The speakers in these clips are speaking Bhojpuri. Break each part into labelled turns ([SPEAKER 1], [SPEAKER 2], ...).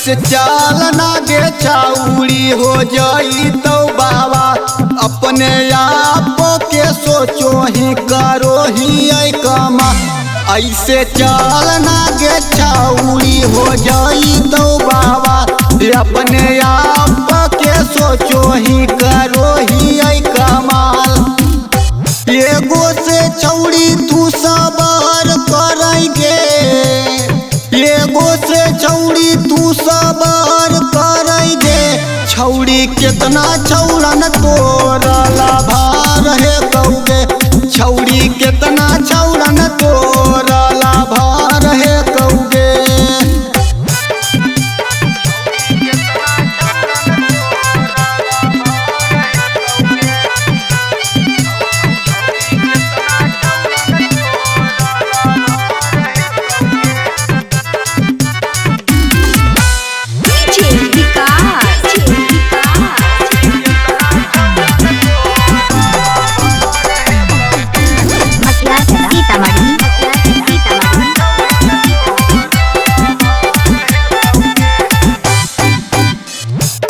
[SPEAKER 1] ऐसे चाल ना गे छौड़ी हो जाई तो बाबा अपने आप के सोचो ही करो ही ऐ कमा। ऐसे चाल ना गे छौड़ी हो जाई तो बाबा अपने आप के सोचो ही करो ही ऐ कमाल। एगो से छौड़ी तू सबर करेंगे, एगो से छौड़ी तू सबर करेंगे। छौड़ी कितना छौड़न तोरला भार है कौगे, छौड़ी कितना छौड़न तोरला भार है कौगे।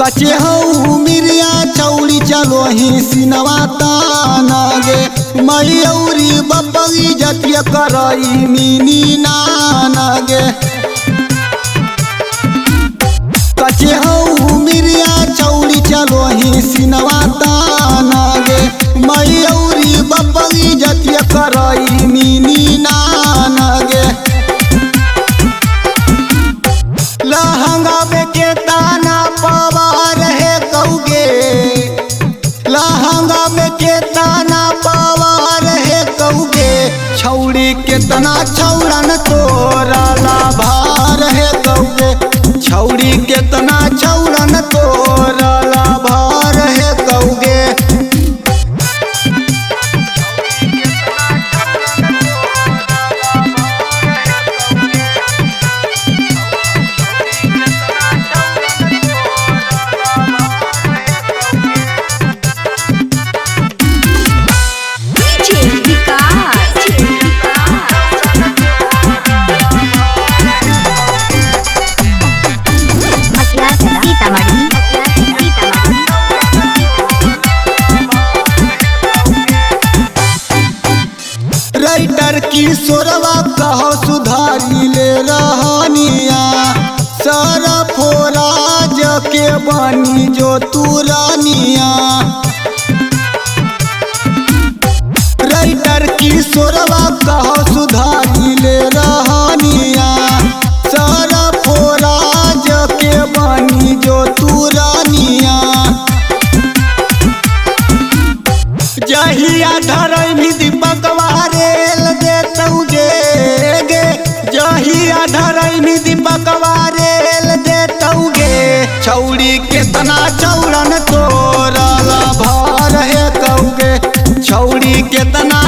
[SPEAKER 1] कचे हऊ मिरिया छौड़ी चलो ही सिनवा ताना गे, मयूरी बब्बगी जतिया करई मीनी नाना गे। कचे हऊ मिरिया छौड़ी चलो ही सिनवा ताना गे, मयूरी बब्बगी जतिया करई मीनी नाना गे। लहंगा में के ताना पवार है कौगे, लहंगा में के ताना पवार है कौगे। छौड़ी कितना छौड़न तोरला भार है कौगे, छौड़ी कितना छौड़न तोरला भार है कौगे। राइटर किशोरवा कहो सुधारी ले रहनिया, सरफराज के बनी जो तू रानिया। राइटर किशोरवा कहो सुधारी ले रहनिया, सरफराज के बनी जो तू रानिया। जहिया धरई भी दीपक वारेल देतौगे गे, जहिया धरई भी दीपक वारेल देतौगे। छौड़ी कितना छौड़न तोरला भार है कौगे, छौड़ी कितना